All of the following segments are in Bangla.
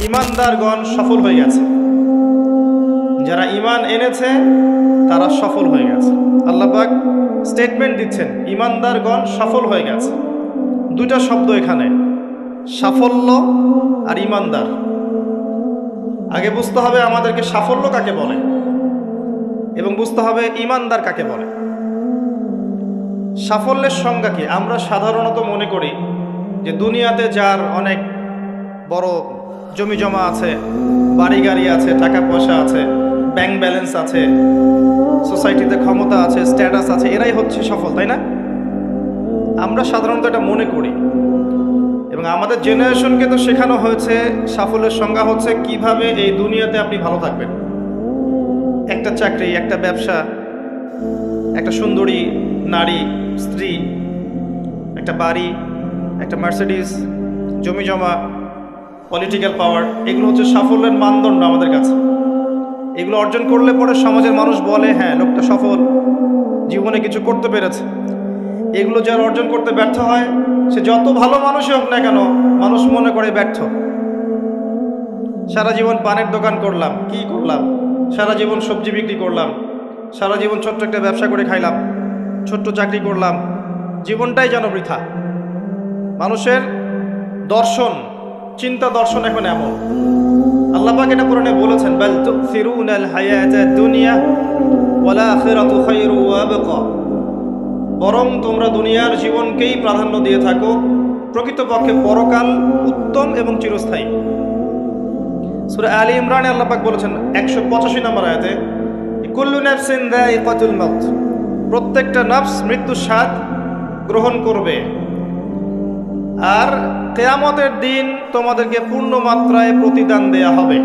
ঈমানদারগণ সফল হয়ে গেছে। যারা ঈমান এনেছে তারা সফল হয়ে গেছে। আল্লাহ পাক স্টেটমেন্ট দিচ্ছেন ঈমানদারগণ সফল হয়ে গেছে। দুইটা শব্দ এখানে, সাফল্য আর ঈমানদার। আগে বুঝতে হবে আমাদেরকে সাফল্য কাকে বলে এবং বুঝতে হবে ঈমানদার কাকে বলে। সাফল্যের সংজ্ঞা কি? আমরা সাধারণত মনে করি যে দুনিয়াতে যার অনেক বড় জমি জমা আছে, বাড়ি গাড়ি আছে, টাকা পয়সা আছে, ব্যাংক ব্যালেন্স আছে, সোসাইটিতে ক্ষমতা আছে, স্ট্যাটাস আছে, এরাই হচ্ছে সফল, তাই না? আমরা সাধারণত এটা মনে করি এবং আমাদের জেনারেশনকে তো শেখানো হয়েছে সাফল্যের সংজ্ঞা হচ্ছে কিভাবে এই দুনিয়াতে আপনি ভালো থাকবেন। একটা চাকরি, একটা ব্যবসা, একটা সুন্দরী নারী, স্ত্রী, একটা বাড়ি, একটা মার্সিডিজ, জমি জমা, পলিটিক্যাল পাওয়ার, এগুলো হচ্ছে সাফল্যের মানদণ্ড আমাদের কাছে। এগুলো অর্জন করলে পরে সমাজের মানুষ বলে হ্যাঁ লোকটা সফল, জীবনে কিছু করতে পেরেছে। এগুলো যারা অর্জন করতে ব্যর্থ হয়, সে যত ভালো মানুষই হোক না কেন, মানুষ মনে করে ব্যর্থ। সারা জীবন পানের দোকান করলাম, কি করলাম? সারা জীবন সবজি বিক্রি করলাম, সারা জীবন ছোট্ট একটা ব্যবসা করে খাইলাম, ছোট্ট চাকরি করলাম, জীবনটাই যেন বৃথা। মানুষের দর্শন, চিন্তা দর্শন এখন এমন। আল্লাহ পাক এটা কোরআনে বলেছেন, বাল তুসিরুনাল হায়াতাদ দুনিয়া ওয়াল আখিরাতু খায়রু ওয়া আবকা। বরং তোমরা দুনিয়ার জীবনকেই প্রাধান্য দিয়ে থাকো, প্রকৃতপক্ষে পরকাল উত্তম এবং চিরস্থায়ী। সূরা আলী ইমরানে আল্লাহ পাক বলেছেন 185 নম্বর আয়াতে, কুল্লু নাফসিন যায়িকাতুল মাউত। প্রত্যেকটা নফস মৃত্যুর স্বাদ গ্রহণ করবে। আর কিয়ামতের দিন তোমাদেরকে পূর্ণ মাত্রায় প্রতিদান দেয়া হবে।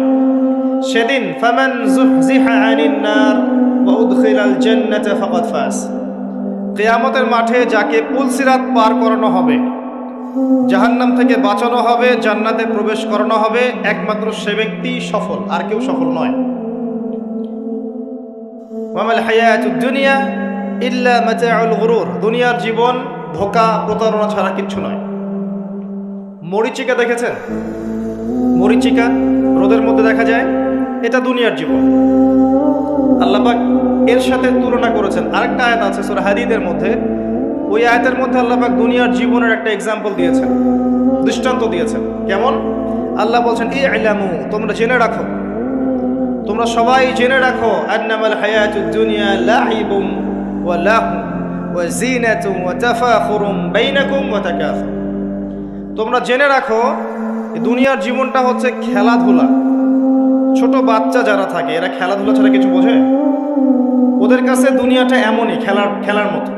সেদিন ফামান যুহজিহা আনিন নার ওয়া উদখিলাল জান্নাতা ফাকাদ ফাজ। কিয়ামতের মাঠে যাকে পুলসিরাত পার করানো হবে, জাহান্নাম থেকে বাঁচানো হবে, জান্নাতে প্রবেশ করানো হবে, একমাত্র সে ব্যক্তি সফল, আর কেউ সফল নয়। ওয়া মাল হায়াতুদ দুনিয়া ইল্লা মাতাউল গুরুর। দুনিয়ার জীবন ধোঁকা প্রতারণা ছাড়া কিচ্ছু নয়। মরিচিকা দেখেছেন? মরিচিকা রোদের মধ্যে দেখা যায়, এটা দুনিয়ার জীবন। আল্লাহ পাক এর সাথে তুলনা করেছেন। আরেকটা আয়াত আছে সূরা হাদীদের মধ্যে, ওই আয়াতের মধ্যে আল্লাহ পাক দুনিয়ার জীবনের একটা এক্সাম্পল দিয়েছেন, দৃষ্টান্ত দিয়েছেন। কেমন? আল্লাহ বলছেন ই'লামু, তোমরা জেনে রাখো, তোমরা সবাই জেনে রাখো, আন্নামাল হায়াতুদ দুনিয়া লাইবুম ওয়া লাহু ওয়া জিনাতুম ওয়া তাফাখুরুম বাইনাকুম ওয়া তাকাসুর। তোমরা জেনে রাখো দুনিয়ার জীবনটা হচ্ছে খেলাধুলা। ছোট বাচ্চা যারা থাকে এরা খেলাধুলা ছাড়া কিছু বোঝে? ওদের কাছে দুনিয়াটা এমনই, খেলার মতো।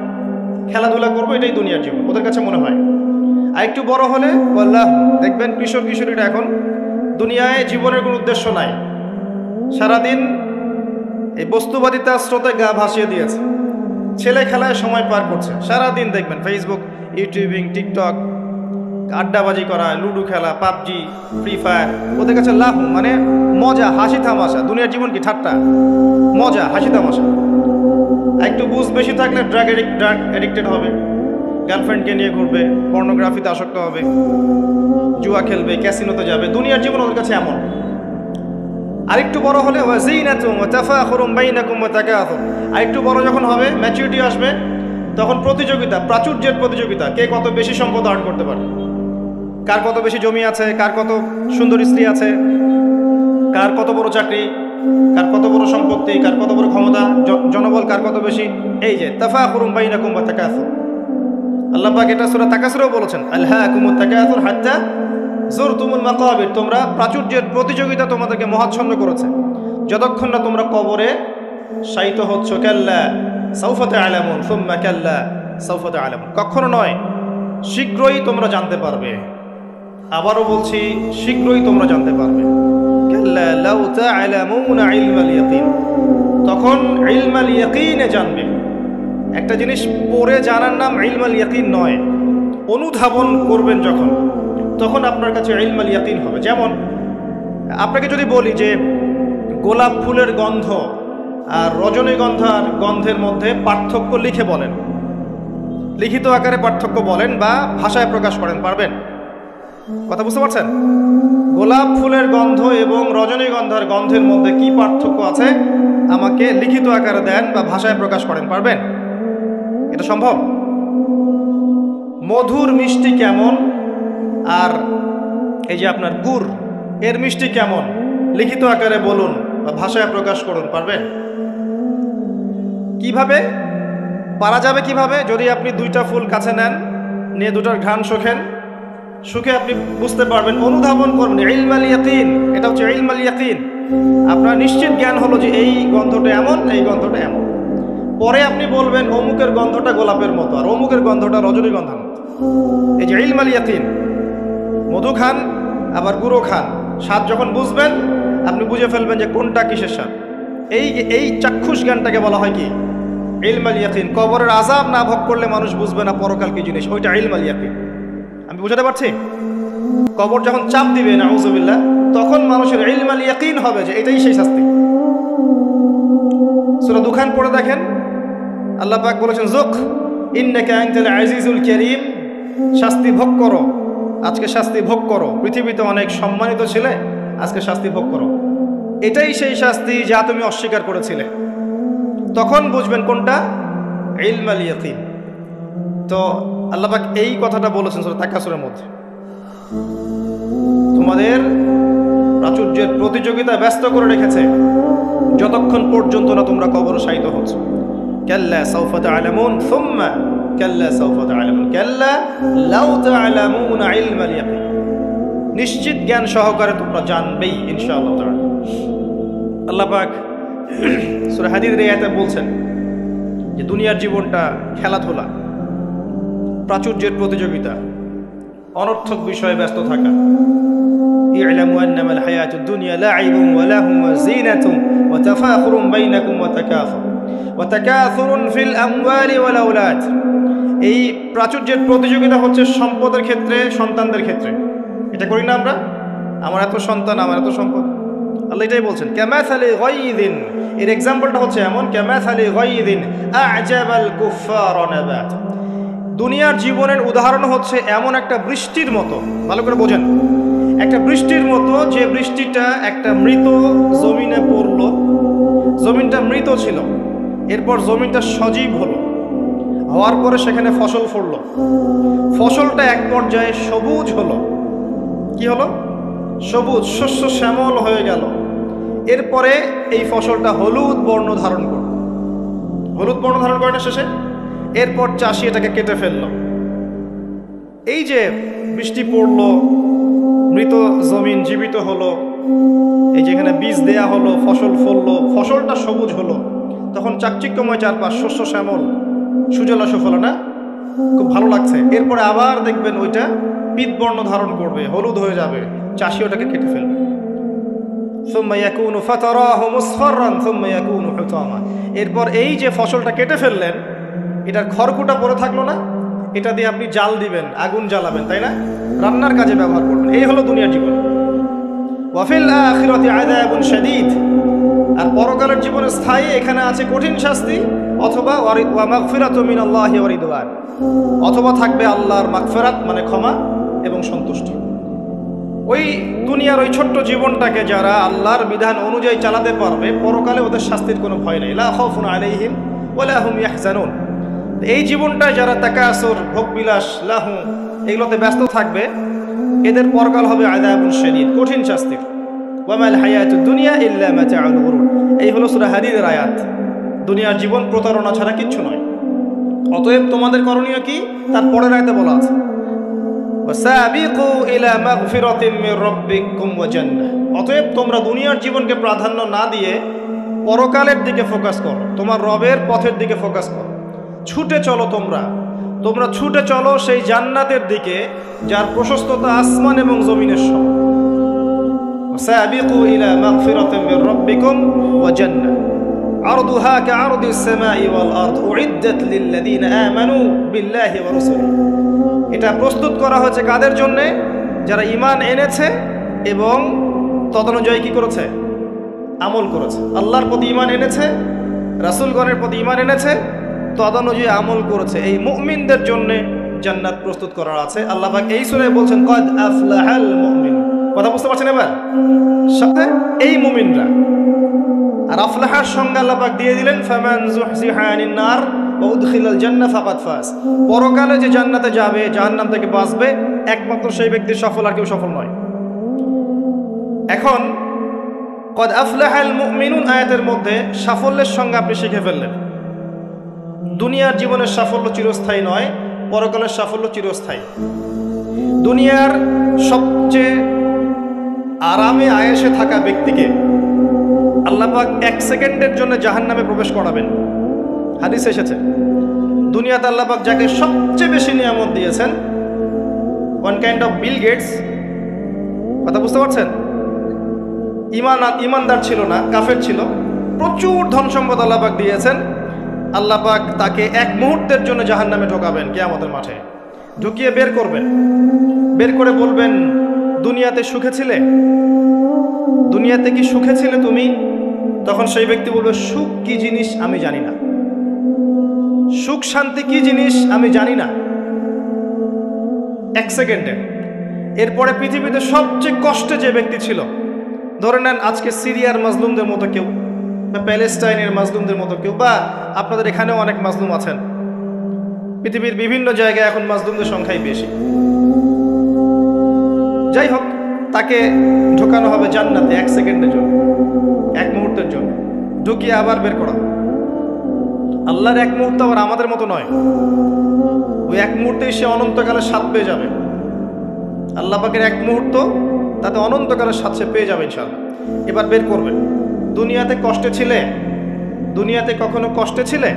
খেলাধুলা করবো, এটাই দুনিয়ার জীবন ওদের কাছে মনে হয়। আর একটু বড় হলে আল্লাহ দেখবেন কিশোর কিশোরীরা এখন দুনিয়ায় জীবনের কোনো উদ্দেশ্য নাই, সারাদিন এই বস্তুবাদিতার স্রোতে গা ভাসিয়ে দিয়েছে, ছেলে খেলায় সময় পার করছে। সারাদিন দেখবেন ফেসবুক, ইউটিউবিং, টিকটক, আড্ডাবাজি করা, লুডো খেলা, পাবজি, ফ্রি ফায়ার। ওদের কাছে লাভ মানে মজা, হাসি তামাশা। দুনিয়ার জীবন কি? ঠাট্টা, মজা, হাসি তামাশা। একটু বুঝ বেশি থাকলে ড্রাগ এডিক্টেড হবে, গার্লফ্রেন্ডকে নিয়ে ঘুরবে, পর্নোগ্রাফিতে আসক্ত হবে, জুয়া খেলবে, ক্যাসিনোতে যাবে। দুনিয়ার জীবন ওদের কাছে এমন। আরেকটু বড় হলে ওয়াজিনাতুম ওয়া তাফাখুরুম বাইনাকুম ওয়া তাকাসুর। আরেকটু বড় যখন হবে, ম্যাচুরিটি আসবে, তখন প্রতিযোগিতা, প্রাচুর্যের প্রতিযোগিতা, কে কত বেশি সম্পদ আর্ন করতে পারে, কার কত বেশি জমি আছে, কার কত সুন্দর স্ত্রী আছে, কার কত বড় চাকরি, কার কত বড় সম্পত্তি, কার কত বড় ক্ষমতা, জনবল কার কত বেশি। এই যে তাফাখুরুম বাইনাকুম ওয়া তাকাসুর। আল্লাহ পাক এটা সূরা তাকাসুরেও বলেছেন, আলহাকুমুত তাকাসুর হাত্তা যুরতুমুল মাকাবির। তোমরা প্রাচুর্যের প্রতিযোগিতা তোমাদেরকে মহাচ্ছন্ন করেছে যতক্ষণ না তোমরা কবরে শায়িত হচ্ছ। কাল্লা সাউফা তা'লামুন সুম্মা কাল্লা সাউফা তা'লামুন। কখনো নয়, শীঘ্রই তোমরা জানতে পারবে। আবারও বলছি, শীঘ্রই তোমরা জানতে পারবে। কাল্লা লাউ তা'লামুনা ইলমাল ইয়াকিন। তখন ইলমাল ইয়াকিনে জানবে। একটা জিনিস পড়ে জানার নাম ইলমাল ইয়াকিন নয়, অনুধাবন করবেন যখন, তখন আপনার কাছে ইলমাল ইয়াকিন হবে। যেমন আপনাকে যদি বলি যে গোলাপ ফুলের গন্ধ আর রজনীগন্ধার গন্ধের মধ্যে পার্থক্য লিখে বলেন, লিখিত আকারে পার্থক্য বলেন বা ভাষায় প্রকাশ করেন, পারবেন? কথা বুঝতে পারছেন? গোলাপ ফুলের গন্ধ এবং রজনীগন্ধার গন্ধের মধ্যে কি পার্থক্য আছে আমাকে লিখিত আকারে দেন বা ভাষায় প্রকাশ করেন, পারবেন? এটা সম্ভব? মধুর মিষ্টি কেমন আর এই যে আপনার গুড় এর মিষ্টি কেমন লিখিত আকারে বলুন বা ভাষায় প্রকাশ করুন, পারবেন? কিভাবে পারা যাবে? কিভাবে? যদি আপনি দুইটা ফুল কাছে নেন, নিয়ে দুটার ঘ্রাণ শোকেন, শুকে আপনি বুঝতে পারবেন, অনুধাবন করবেন। ইলমাল ইয়াকিন, এটা হচ্ছে ইলমাল ইয়াকিন। আপনার নিশ্চিত জ্ঞান হলো যে এই গন্ধটা এমন, এই গন্ধটা এমন। পরে আপনি বলবেন অমুকের গন্ধটা গোলাপের মতো আর অমুকের গন্ধটা রজনীগন্ধার মতো। এই যে ইলমাল ইয়াকিন, মধু খান আবার গুঁড়ো খান, স্বাদ যখন বুঝবেন আপনি বুঝে ফেলবেন যে কোনটা কিসের স্বাদ। এই চাক্ষুষ জ্ঞানটাকে বলা হয় কি? ইলমাল ইয়াকিন। কবরের আযাব না ভোগ করলে মানুষ বুঝবে না পরকাল কি জিনিস, ওইটা ইলমাল ইয়াকিন। আমি বুঝাতে পারছি? কবর যখন চাপ দিবে নাউযুবিল্লাহ, তখন মানুষের ইলমাল ইয়াকিন হবে যে এটাই সেই শাস্তি। সূরা দুখান পড়ে দেখেন, আল্লাহ পাক বলেছেন যুক ইন্নাকা আনতাল আজিজুল কারীম, শাস্তি ভোগ করো, আজকে শাস্তি ভোগ করো। পৃথিবীতে অনেক সম্মানিত ছিলে, আজকে শাস্তি ভোগ করো। এটাই সেই শাস্তি যা তুমি অস্বীকার করেছিলে। তখন বুঝবেন কোনটা ইলমাল ইয়াকিন। তো আল্লাহ পাক এই কথাটা বলেছেন সূরা তাকাসুরের মধ্যে, তোমাদের প্রাচুর্যের প্রতিযোগিতা ব্যস্ত করে রেখেছে যতক্ষণ পর্যন্ত না তোমরা কবরে শায়িত হচ্ছ। কাল্লা সাউফা তা'লামুন সুম্মা কাল্লা সাউফা তা'লামুন কাল্লা লাউ তা'লামুনা ইলমাল ইয়াকিন। নিশ্চিত জ্ঞান সহকারে তোমরা জানবেই ইনশাআল্লাহ তাআলা। আল্লাহ পাক সূরা হাদীদের এই আয়াতে বলছেন যে দুনিয়ার জীবনটা খেলাধুলা, প্রাচুর্যের প্রতিযোগিতা, অনর্থক বিষয়ে ব্যস্ত থাকা। ই'লামু আন্নামাল হায়াতুদ দুনিয়া লা'ibun ওয়া লাহুম ওয়া যিনাতুন ওয়া তাফাখুরুন বাইনাকুম ওয়া তাকাসুরুন ফিল আমওয়ালি ওয়াল আওলাদ। এই প্রাচুর্যের প্রতিযোগিতা হচ্ছে সম্পদের ক্ষেত্রে, সন্তানদের ক্ষেত্রে। এটা করি না আমরা? আমার এত সন্তান, আমার এত সম্পদ। আল্লাহ এটাই বলছেন কামাসালি গায়যিন, এর এক্সাম্পলটা হচ্ছে এমন, কামাসালি গায়যিন আ'জাবাল কুফফার নাবাত। দুনিয়ার জীবনের উদাহরণ হচ্ছে এমন একটা বৃষ্টির মতো, ভালো করে বোঝেন, একটা বৃষ্টির মতো যে বৃষ্টিটা একটা মৃত জমিনে পড়লো। জমিনটা মৃত ছিল, এরপর জমিনটা সজীব হলো, হওয়ার পরে সেখানে ফসল ফললো। ফসলটা এক পর্যায়ে সবুজ হলো। কি হলো? সবুজ, শস্য শ্যামল হয়ে গেল। এরপরে এই ফসলটা হলুদ বর্ণ ধারণ করল। হলুদ বর্ণ ধারণ করে না শেষে? এরপর চাষি এটাকে কেটে ফেলল। এই যে বৃষ্টি পড়লো, মৃত জমিন জীবিত হলো, এই যেখানে বীজ দেয়া হলো, ফসল ফললো, ফসলটা সবুজ হলো, তখন চাকচিক্যময় চারপাশ, শস্য শ্যামল, সুজলা সুফলা, না? খুব ভালো লাগছে। এরপরে আবার দেখবেন ওইটা পিত বর্ণ ধারণ করবে, হলুদ হয়ে যাবে, চাষি ওটাকে কেটে ফেলবে। সুম্মা ইয়াকুনু ফাতারাহু মুসফাররান সুম্মা ইয়াকুনু হুতামা। এরপর এই যে ফসলটা কেটে ফেললেন, এটার খড়কুটা পড়ে থাকলো না? এটা দিয়ে আপনি জাল দিবেন, আগুন জ্বালাবেন, তাই না? রান্নার কাজে ব্যবহার করবেন। এই হলো দুনিয়ার জীবন। ওয়া ফিল আখিরাতি আযাবুন শাদীদ, আর পরকালের জীবনে স্থায়ী, এখানে আছে কঠিন শাস্তি, অথবা ওয়া মাগফিরাতু মিনাল্লাহি ওয়া রিদওয়ান, অথবা থাকবে আল্লাহর মাগফিরাত মানে ক্ষমা এবং সন্তুষ্টি। ওই দুনিয়ার ওই ছোট্ট জীবনটাকে যারা আল্লাহর বিধান অনুযায়ী চালাতে পারবে, পরকালে ওদের শাস্তির কোনো ভয় নেই। লা খাউফুন আলাইহিম ওয়া লা হুম ইয়াহজানুন। এই জীবনটায় যারা তাকাসুর, ভোগবিলাস, লাহু, এগুলোতে ব্যস্ত থাকবে, এদের পরকাল হবে আযাবুন শাদীদ, কঠিন শাস্তির। ওয়া মাল হায়াতুদ দুনিয়া ইল্লা মাতাউল গুরুর। এই হলো সূরা হাদীদের আয়াত। দুনিয়ার জীবন প্রতারণা ছাড়া কিচ্ছু নয়। অতএব তোমাদের করণীয় কি? তার পরের আয়াতে বলা আছে ওয়াসাবিকু ইলা মাগফিরাতিম মির রাব্বিকুম ওয়া জান্নাহ। অতএব তোমরা দুনিয়ার জীবনকে প্রাধান্য না দিয়ে পরকালের দিকে ফোকাস করো, তোমার রবের পথের দিকে ফোকাস করো। ছুটে চলো, তোমরা ছুটে চলো সেই জান্নাতের দিকে যার প্রশস্ততা আসমান এবং জমিনের সমান। ওয়াসাবিকু ইলা মাগফিরাতিম মির রাব্বিকুম ওয়া জান্নাহ আরদুহা কাআরদিস সামাই ওয়াল আরদ উইদ্দাত লিল্লাযিনা আমানু বিল্লাহি ওয়া রাসূলিহি। এটা প্রস্তুত করা হয়েছে কাদের জন্য? যারা ঈমান এনেছে এবং তদনুযায়ী কি করেছে? আমল করেছে। আল্লাহর প্রতি ঈমান এনেছে, রাসূলগণের প্রতি ঈমান এনেছে, তদনুযায়ী আমল করেছে। এই মুমিনদের জন্য জান্নাত প্রস্তুত করা আছে। আল্লাহ পাক এই সূরায় বলছেন কদ আফলাহাল মুমিন, কথা বুঝতে পারছেন এবার? সাথে এই মুমিনরা। আর আফলাহার সংজ্ঞা আল্লাহ পাক দিয়ে দিলেন, ফামান যুহজিহা আনিন নার ওয়া উদখিলাল জান্নাহ ফাকাদ ফাজ। পরকালে যে জান্নাতে যাবে, জাহান্নাম থেকে বাঁচবে, একমাত্র সেই ব্যক্তি সফল, আর কেউ সফল নয়। এখন কদ আফলাহাল মুমিনুন আয়াতের মধ্যে সাফল্যের সংজ্ঞা আপনি শিখে ফেললেন। দুনিয়ার জীবনের সাফল্য চিরস্থায়ী নয়, পরকালের সাফল্য চিরস্থায়ী। দুনিয়ার সবচেয়ে আরামে আয়েশে থাকা ব্যক্তিকে আল্লাহ পাক 1 সেকেন্ডের জন্য জাহান্নামে প্রবেশ করাবেন। হাদিস এসেছে, দুনিয়াতে আল্লাহ পাক যাকে সবচেয়ে বেশি নিয়ামত দিয়েছেন, one kind of Bill Gates. কথা বুঝতে পারছেন? ইমানদার ছিল না, কাফের ছিল, প্রচুর ধন সম্পদ আল্লাহ পাক দিয়েছেন। আল্লাহ পাক তাকে 1 মুহূর্তের জন্য জাহান্নামে ঢোকাবেন কিয়ামতের মাঠে। ঢুকিয়ে বের করবেন, বের করে বলবেন, দুনিয়াতে সুখে ছিলে? দুনিয়াতে কি সুখে ছিলে তুমি? তখন সেই ব্যক্তি বলবে, সুখ কি জিনিস আমি জানি না, সুখ শান্তি কি জিনিস আমি জানি না। 1 সেকেন্ডে। এরপরে পৃথিবীতে সবচেয়ে কষ্টে যে ব্যক্তি ছিল, ধরে নেন আজকে সিরিয়ার মাজলুমদের মতো কেউ, বা প্যালেস্টাইনের মাজলুমদের মতো কেউ, বা আপনাদের এখানেও অনেক মাজলুম আছেন। পৃথিবীর বিভিন্ন জায়গায় এখন মাজলুমদের সংখ্যাই বেশি। যাই হোক, তাকে ঢোকানো হবে জান্নাতে 1 সেকেন্ডের জন্য, 1 মুহূর্তের জন্য। ঢুকিয়ে আবার বের করা। আল্লাহর 1 মুহূর্ত আবার আমাদের মতো নয়। ওই 1 মুহূর্তেই সে অনন্তকালের স্বাদ পেয়ে যাবে। আল্লাহ পাকের 1 মুহূর্ত, তাতে অনন্তকালের স্বাদ সে পেয়ে যাবে ইনশাআল্লাহ। এবার বের করবেন, দুনিয়াতে কষ্টে ছিলে? দুনিয়াতে কখনো কষ্টে ছিলে?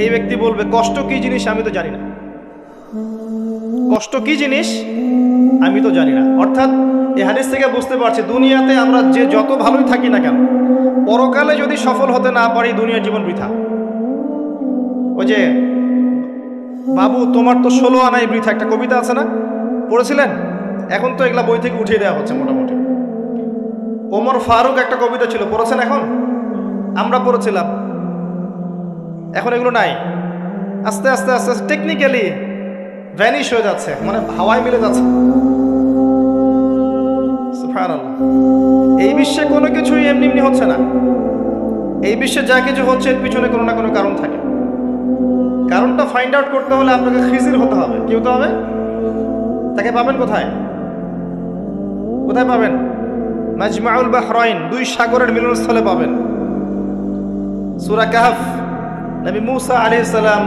এই ব্যক্তি বলবে, কষ্ট কি জিনিস আমি তো জানি না, কষ্ট কি জিনিস আমি তো জানি না। অর্থাৎ এই হাদিস থেকে বুঝতে পারছি, দুনিয়াতে আমরা যে যত ভালোই থাকি না কেন, পরকালে যদি সফল হতে না পারি, দুনিয়ার জীবন বৃথা। ওই যে বাবু তোমার তো 16 আনাই বৃথা, একটা কবিতা আছে না, পড়েছিলেন? এখন তো এগুলা বই থেকে উঠিয়ে দেওয়া হচ্ছে মোটামুটি। ওমর ফারুক একটা কবিতা ছিল, পড়েছেন? এখন আমরা পড়েছিলাম, এখন এগুলো নাই। আস্তে আস্তে আস্তে আস্তে টেকনিক্যালি ভ্যানিশ হয়ে যাচ্ছে, মানে হাওয়ায় মিলে যাচ্ছে। সুবহানাল্লাহ। এই বিশ্বে কোনো কিছুই এমনি এমনি হচ্ছে না। এই বিশ্বে যা কিছু হচ্ছে এর পিছনে কোনো না কোনো কারণ থাকে। কারণটা ফাইন্ড আউট করতে হলে আপনাকে খিজির হতে হবে। কি হতে হবে? তাকে পাবেন কোথায়? কোথায় পাবেন? মাজমাউল বাহরাইন, 2 সাগরের মিলনস্থলে পাবেন। সূরা কাহফ, নবী মুসা আলাইহিস সালাম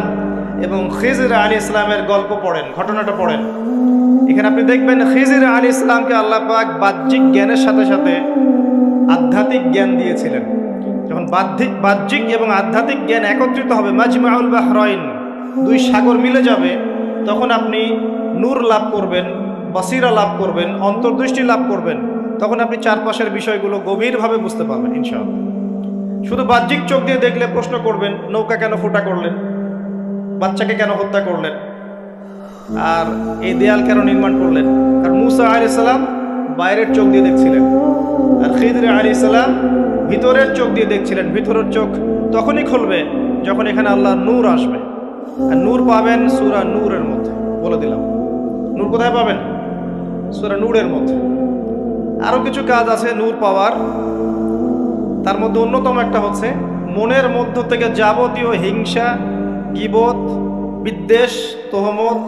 এবং খিজির আলাইহিস সালামের গল্প পড়েন, ঘটনাটা পড়েন। এখানে আপনি দেখবেন খিজির আলাইহিস সালামকে আল্লাহ পাক বাহ্যিক জ্ঞানের সাথে সাথে আধ্যাত্মিক জ্ঞান দিয়েছিলেন। যখন বাহ্যিক এবং আধ্যাত্মিক জ্ঞান একত্রিত হবে, মাজমাউল বাহরাইন, 2 সাগর মিলে যাবে, তখন আপনি নূর লাভ করবেন, বসিরা লাভ করবেন, অন্তর্দৃষ্টি লাভ করবেন। তখন আপনি চারপাশের বিষয়গুলো গভীরভাবে বুঝতে পারবেন ইনশাআল্লাহ। শুধু বাহ্যিক চোখ দিয়ে দেখলে প্রশ্ন করবেন, নৌকা কেন ফুটা করলেন, বাচ্চাকে কেন হত্যা করলেন, আর এই দেয়াল কেন নির্মাণ করলেন? কারণ মুসা আলাইহিস সালাম বাইরের চোখ দিয়ে দেখছিলেন, আর খিজির আলাইহিস সালাম ভিতরের চোখ দিয়ে দেখছিলেন। ভিতরের চোখ তখনই খুলবে যখন এখানে আল্লাহর নূর আসবে। আর নূর পাবেন সূরা নূরের মধ্যে। বলে দিলাম, নূর কোথায় পাবেন? সূরা নূরের মধ্যে। আরও কিছু কাজ আছে নূর পাওয়ার, তার মধ্যে অন্যতম একটা হচ্ছে মনের মধ্য থেকে যাবতীয় হিংসা, গীবত, বিদ্বেষ, তহমত,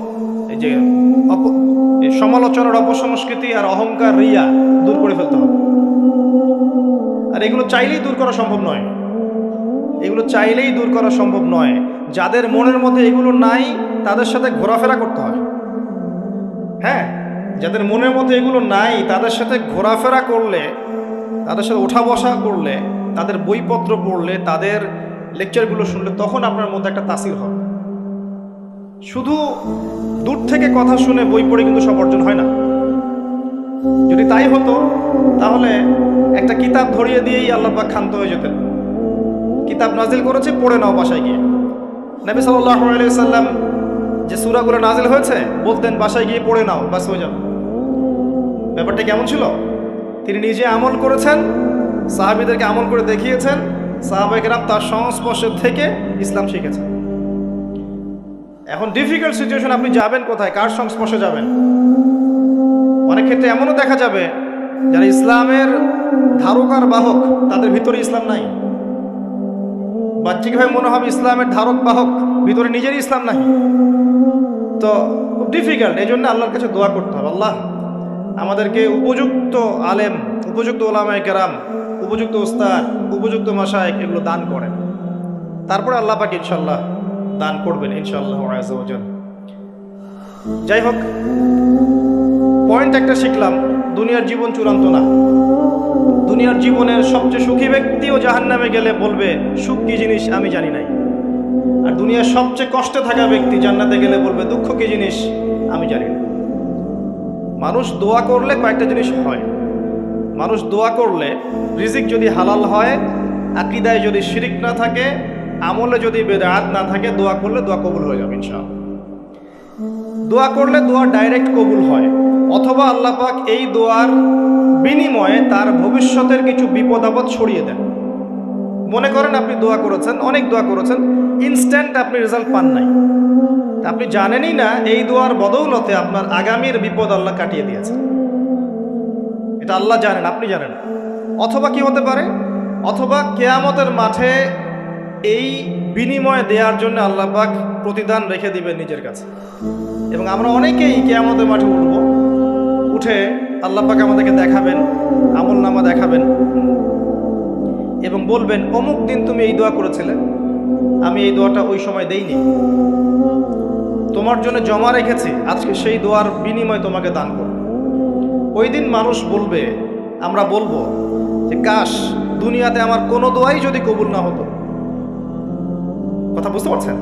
এই যে সমালোচনার অপসংস্কৃতি আর অহংকার, রিয়া দূর করে ফেলতে হবে। আর এগুলো চাইলেই দূর করা সম্ভব নয়, এগুলো চাইলেই দূর করা সম্ভব নয়। যাদের মনের মধ্যে এগুলো নাই তাদের সাথে ঘোরাফেরা করতে হয়। হ্যাঁ, যাদের মনের মধ্যে এগুলো নাই তাদের সাথে ঘোরাফেরা করলে, তাদের সাথে ওঠা বসা করলে, তাদের বইপত্র পড়লে, তাদের লেকচারগুলো শুনলে, তখন আপনার মধ্যে একটা তাসির হয়। শুধু দূর থেকে কথা শুনে বই পড়ে কিন্তু সব অর্জন হয় না। যদি তাই হতো তাহলে একটা কিতাব ধরিয়ে দিয়েই আল্লাহ পাক ক্ষান্ত হয়ে যেতেন। কিতাব নাজিল করেছে, পড়ে নাও বাসায় গিয়ে। নবী সাল্লাল্লাহু আলাইহি ওয়াসাল্লাম যে সূরাগুলো নাজিল হয়েছে বলতেন, বাসায় গিয়ে পড়ে নাও, বাস হয়ে যাবে। ব্যাপারটা কেমন ছিল? তিনি নিজে আমল করেছেন, সাহাবীদেরকে আমল করে দেখিয়েছেন, সাহাবায়ে কেরাম তার সংস্পর্শে থেকে ইসলাম শিখেছেন। এখন ডিফিকাল্ট সিচুয়েশন, আপনি যাবেন কোথায়, কার সংস্পর্শে যাবেন? অনেক ক্ষেত্রে এমনও দেখা যাবে যারা ইসলামের ধারক আর বাহক, তাদের ভিতরে ইসলাম নাই। বাহ্যিকভাবে মনে হবে ইসলামের ধারক বাহক, ভিতরে নিজেরই ইসলাম নাই। তো খুব ডিফিকাল্ট। এই জন্য আল্লাহর কাছে দোয়া করতে হবে, আল্লাহ আমাদেরকে উপযুক্ত আলেম, উপযুক্ত ওলামায়ে কেরাম, উপযুক্ত উস্তাদ, উপযুক্ত মাশায়েখ এগুলো দান করেন। তারপরে আল্লাহ পাক ইনশাআল্লাহ দান করবেন ইনশাআল্লাহ আযজা ওয়া জাল। যাই হোক, পয়েন্ট একটা শিখলাম, দুনিয়ার জীবন চূড়ান্ত না। দুনিয়ার জীবনের সবচেয়ে সুখী ব্যক্তিও জাহান্নামে গেলে বলবে সুখ কি জিনিস আমি জানি নাই। আর দুনিয়ার সবচেয়ে কষ্টে থাকা ব্যক্তি জান্নাতে গেলে বলবে দুঃখ কি জিনিস আমি জানি না। মানুষ দোয়া করলে কয়েকটা জিনিস হয়। মানুষ দোয়া করলে রিজিক যদি হালাল হয়, আকীদায় যদি শিরিক না থাকে, আমলে যদি বেদাত না থাকে, দোয়া করলে দোয়া কবুল হয়ে যাবে ইনশাআল্লাহ। দোয়া করলে দোয়া ডাইরেক্ট কবুল হয়, অথবা আল্লাহ পাক এই দোয়ার বিনিময়ে তার ভবিষ্যতের কিছু বিপদ আপদ ছড়িয়ে দেন। মনে করেন আপনি দোয়া করেছেন, অনেক দোয়া করেছেন, ইনস্ট্যান্ট আপনি রেজাল্ট পান নাই, আপনি জানেনই না এই দোয়ার বদৌলতে আপনার আগামীর বিপদ আল্লাহ কাটিয়ে দিয়েছেন। এটা আল্লাহ জানেন, আপনি জানেন। অথবা কি হতে পারে, অথবা কিয়ামতের মাঠে এই বিনিময় দেওয়ার জন্য আল্লাহ পাক প্রতিদান রেখে দিবেন নিজের কাছে। এবং আমরা অনেকেই কিয়ামতের মাঠে উঠব, উঠে আল্লাহ পাক আমাদেরকে দেখাবেন, আমলনামা দেখাবেন এবং বলবেন অমুক দিন তুমি এই দোয়া করেছিলে, আমি এই দোয়াটা ওই সময় দেইনি, তোমার জন্য জমা রেখেছি, আজকে সেই দোয়ার বিনিময় তোমাকে দান করব। ওই দিন মানুষ বলবে, আমরা বলবো যে কাশ দুনিয়াতে আমার কোনো দোয়াই যদি কবুল না হতো। কথা বুঝতে পারছেন?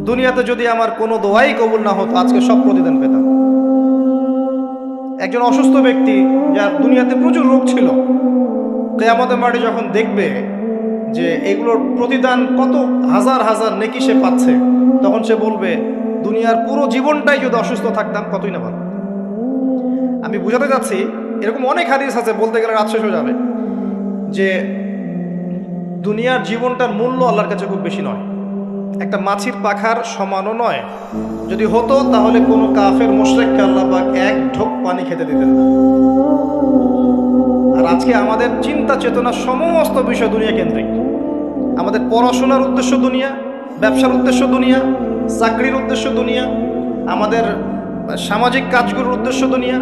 দুনিয়াতে যদি আমার কোনো দোয়াই কবুল না হতো, আজকে সব প্রতিদান পেতাম। একজন অসুস্থ ব্যক্তি, যার দুনিয়াতে প্রচুর রোগ ছিল, কিয়ামতের মাঠে যখন দেখবে যে এগুলোর প্রতিদান কত হাজার হাজার নেকি সে পাচ্ছে, তখন সে বলবে দুনিয়ার পুরো জীবনটাই যদি অসুস্থ থাকতাম কতই না ভালো। আমি বুঝাতে যাচ্ছি, এরকম অনেক হাদিস আছে, বলতে গেলে রাত শেষ হয়ে যাবে, যে দুনিয়ার জীবনটার মূল্য আল্লাহর কাছে খুব বেশি নয়, একটা মাছির পাখার সমানও নয়। যদি হতো তাহলে কোনো কাফের মুশরিককে আল্লাহ পাক এক ঢোক পানি খেতে দিতেন না। আর আজকে আমাদের চিন্তা চেতনা সমস্ত বিষয় দুনিয়া কেন্দ্রিক। আমাদের পড়াশোনার উদ্দেশ্য দুনিয়া, ব্যবসার উদ্দেশ্য দুনিয়া, চাকরির উদ্দেশ্য দুনিয়া, আমাদের সামাজিক কাজগুলোর উদ্দেশ্য দুনিয়া,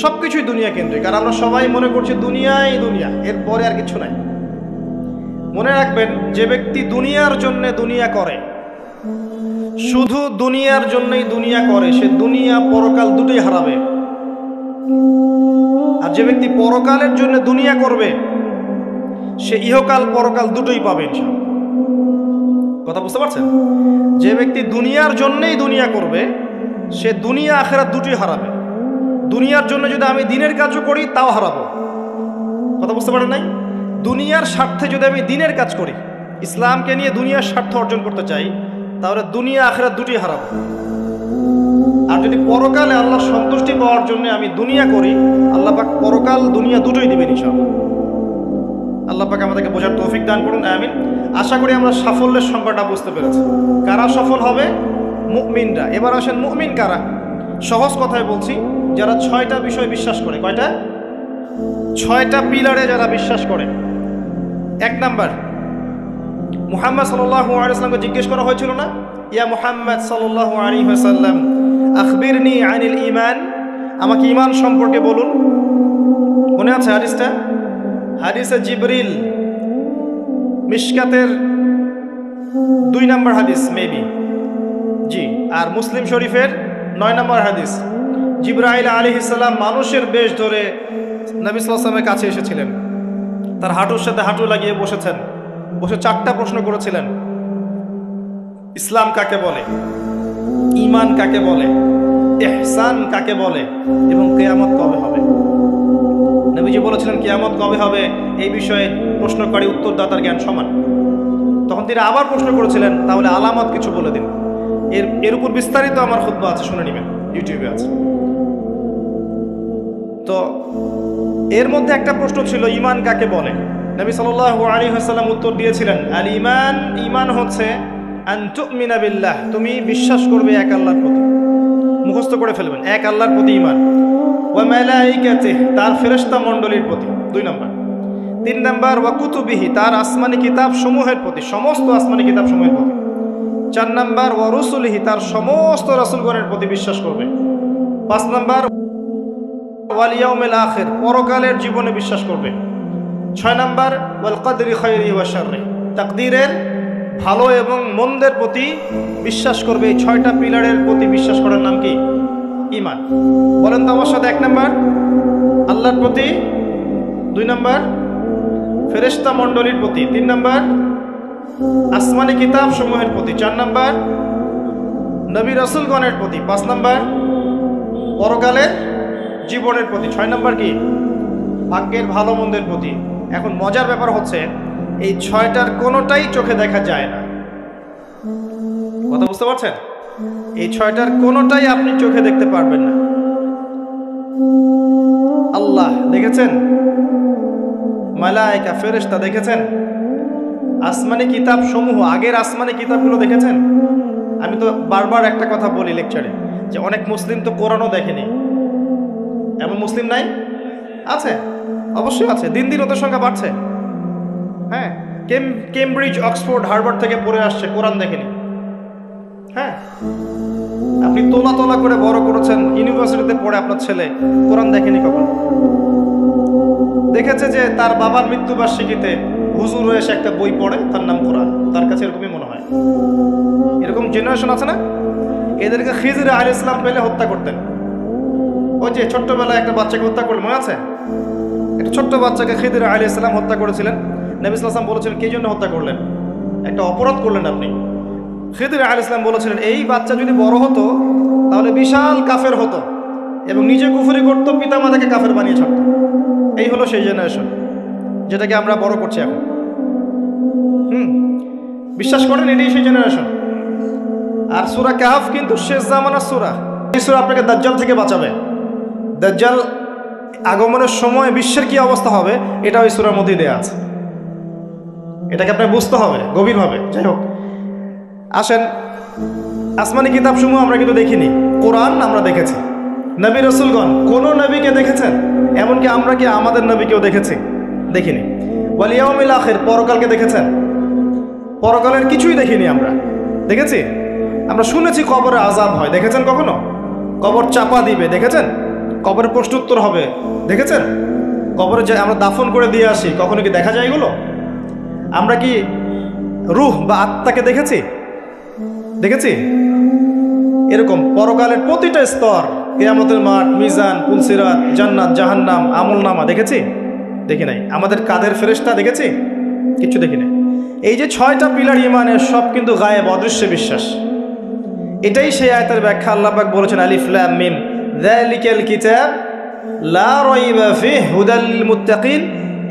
সব কিছুই দুনিয়া কেন্দ্রিক। আর আমরা সবাই মনে করছি দুনিয়াই দুনিয়া, এরপরে আর কিছু নাই। মনে রাখবেন, যে ব্যক্তি দুনিয়ার জন্য দুনিয়া করে, শুধু দুনিয়ার জন্যই দুনিয়া করে, সে দুনিয়া পরকাল দুটোই হারাবে। আর যে ব্যক্তি পরকালের জন্য দুনিয়া করবে, সে ইহকাল পরকাল দুটোই পাবে। কথা বুঝতে পারছেন? যে ব্যক্তি দুনিয়ার জন্যই দুনিয়া করবে, সে দুনিয়া আখিরাত দুটোই হারাবে। দুনিয়ার জন্য যদি আমি দিনের কাজও করি তাও হারাবো। কথা বুঝতে পারেন নাই? দুনিয়ার স্বার্থে যদি আমি দিনের কাজ করি, ইসলামকে নিয়ে দুনিয়ার স্বার্থ অর্জন করতে চাই, তাহলে দুনিয়া আখিরাত দুটোই হারাবো। আর যদি পরকালে আল্লাহর সন্তুষ্টি পাওয়ার জন্য আমি দুনিয়া করি, আল্লাহ পাক পরকাল দুনিয়া দুটোই দিবেন ইনশাআল্লাহ। আল্লাহ পাক আমাদেরকে বোঝার তৌফিক দান করুন, আমিন। আশা করি আমরা সাফল্যের সংজ্ঞাটা বুঝতে পেরেছি। কারা সফল হবে? মুমিনরা। এবার আসেন, মুমিন কারা? সহজ কথায় বলছি, যারা 6টা বিষয় বিশ্বাস করে। কয়টা? 6টা পিলারে যারা বিশ্বাস করে। 1 নাম্বার, মুহাম্মদ সাল্লাল্লাহু আলাইহি ওয়াসাল্লামকে জিজ্ঞেস করা হয়েছিল না, ইয়া মুহাম্মদ সাল্লাল্লাহু আলাইহি ওয়াসাল্লাম আখবিরনি আনিল ঈমান, আমাকে ঈমান সম্পর্কে বলুন। মনে আছে হাদিসটা? হাদিসে জিবরিল, মিশকাতের 2 নম্বর হাদিস মেবি, জি। আর মুসলিম শরীফের 9 নম্বর হাদিস। জিবরাইল আলাইহিস সালাম মানুষের বেশ ধরে নবী সাল্লাল্লাহু আলাইহি ওয়াসাল্লামের কাছে এসেছিলেন, তার হাঁটুর সাথে হাঁটু লাগিয়ে বসেছেন, বসে 4টা প্রশ্ন করেছিলেন। ইসলাম কাকে বলে, ঈমান কাকে বলে, ইহসান কাকে বলে, এবং কিয়ামত কবে হবে। নবীজি বলেছিলেন কিয়ামত কবে হবে এই বিষয়ে প্রশ্নকারী উত্তরদাতার জ্ঞান সমান। তখন তিনি আবার প্রশ্ন করেছিলেন, তাহলে আলামত কিছু বলে দিন। এর উপর বিস্তারিত আমার খুতবা আছে, শুনে নেবেন, ইউটিউবে আছে। তো এর মধ্যে একটা প্রশ্ন ছিল ঈমান কাকে বলে। নবী সাল্লাল্লাহু আলাইহি ওয়াসাল্লাম উত্তর দিয়েছিলেন, আল ঈমান, ঈমান হচ্ছে আন তুমিনা বিল্লাহ, তুমি বিশ্বাস করবে এক আল্লাহর প্রতি, মুখস্থ করে ফেলবেন, এক আল্লাহর প্রতি ঈমান। ওয়া মালাইকাতিহি, তার ফেরেশতা মণ্ডলীর প্রতি 2 নম্বর। 3 নম্বর ওয়া কুতুবিহি, তার আসমানি কিতাব সমূহের প্রতি, সমস্ত আসমানি কিতাব সমূহের প্রতি। 4 নম্বর ওয়া রুসুলিহি, তার সমস্ত রাসূলগণের প্রতি বিশ্বাস করবে। 5 নম্বর ওয়াল ইয়াউমিল আখির, পরকালের জীবনে বিশ্বাস করবে। 6 নম্বর ওয়াল কদরি খায়রিহি ওয়া শাররিহি, তাকদীরের ভালো এবং মন্দের প্রতি বিশ্বাস করবে। এই 6টা পিলারের প্রতি বিশ্বাস করার নাম কি? ঈমান। বলেন তো আমার সাথে। 1 নম্বর আল্লাহর প্রতি, 2 নম্বর ফেরেশতা মণ্ডলীর প্রতি, 3 নম্বর আসমানি কিতাব সমূহের প্রতি, 4 নম্বর নবী রাসূলগণের প্রতি, 5 নম্বর পরকালের জীবনের প্রতি, 6 নম্বর কি? ভাগ্যের ভালো মন্দের প্রতি। এখন মজার ব্যাপার হচ্ছে এই 6টার কোনোটাই চোখে দেখা যায় না। কথা বুঝতে পারছেন? এই 6টার কোনোটাই আপনি চোখে দেখতে পারবেন না। আল্লাহ দেখেছেন, মালায়েকা ফেরেশতা দেখেছেন, আসমানি কিতাব সমূহ, আগের আসমানি কিতাবগুলো দেখেছেন। আমি তো বারবার একটা কথা বলি লেকচারে, যে অনেক মুসলিম তো কোরআনও দেখেনি। এমন মুসলিম নাই? আছে, অবশ্যই আছে। দিন দিন ওদের সংখ্যা বাড়ছে। হ্যাঁ, কেমব্রিজ, অক্সফোর্ড, হার্ভার্ড থেকে পড়ে আসছে, কোরআন দেখেনি। হ্যাঁ, আপনি তোলা তোলা করে বড় করেছেন, ইউনিভার্সিটিতে পড়ে আপনার ছেলে, কোরআন দেখেনি কখন? দেখেছে যে তার বাবার মৃত্যুবার্ষিকীতে হুজুর এসে একটা বই পড়ে, তার নাম কোরআন, তার কাছে এরকমই মনে হয়। এরকম জেনারেশন আছে না? এদেরকে খিজির আলাইহিস সালাম পেলে হত্যা করতেন। ওই যে ছোট্টবেলায় একটা বাচ্চাকে হত্যা করলেন, মনে আছে? একটা ছোট্ট বাচ্চাকে খিজির আলাইহিস সালাম হত্যা করেছিলেন। নবী সাল্লাল্লাহু আলাইহি ওয়াসাল্লাম বলেছিলেন, কে জন্য হত্যা করলেন? একটা অপরাধ করলেন আপনি। খিজির আলাইহিস সালাম বলেছিলেন, এই বাচ্চা যদি বড় হতো তাহলে বিশাল কাফের হতো এবং নিজে কুফরি করতো, পিতামাতাকে কাফের বানিয়ে ছাড়তো। এই হলো সেই জেনারেশন যেটাকে আমরা বড় করছি এখন। বিশ্বাস করেন এটাই সেই জেনারেশন। আর সূরা কাহফ কিন্তু শেষ জামানার সূরা। এই সূরা আপনাকে দাজ্জাল থেকে বাঁচাবে। দাজ্জাল আগমনের সময় বিশ্বের কি অবস্থা হবে এটা ওই সূরার মধ্যেই দেয়া আছে। এটাকে আপনাকে বুঝতে হবে গভীরভাবে। যাই হোক, আসেন, আসমানি কিতাবসমূহ আমরা কিন্তু দেখিনি, কোরআন আমরা দেখেছি। নবী রাসূলগণ, কোন নবীকে দেখেছেন? এমনকি আমরা কি আমাদের নবীকেও দেখেছি? দেখিনি। ওয়াল ইয়াউমিল আখির, পরকালকে দেখেছেন? পরকালের কিছুই দেখিনি আমরা। দেখেছি? আমরা শুনেছি কবরে আযাব হয়, দেখেছেন কখনো? কবর চাপা দিবে, দেখেছেন? কবরের প্রশ্নোত্তর হবে, দেখেছেন? কবরে যে আমরা দাফন করে দিয়ে আসি, কখনো কি দেখা যায় এগুলো? আমরা কি রূহ বা আত্মাকে দেখেছি? দেখেছি? এরকম পরকালের প্রতিটা স্তর, কিয়ামতের মাঠ, মিজান, পুলসিরাত, জান্নাত, জাহান্নাম, আমলনামা দেখেছি? দেখি নাই। আমাদের কাদের ফেরেশতা দেখেছি? কিচ্ছু দেখি নাই। এই যে 6টা পিলার ঈমানের, সব কিন্তু গায়েব, অদৃশ্য বিশ্বাস। এটাই সেই আয়াতের ব্যাখ্যা। আল্লাহ পাক বলেছেন, আলিফ লাম মিম যালিকাল কিতাব লা রাইবা ফিহি হুদাল লিল মুত্তাকিন।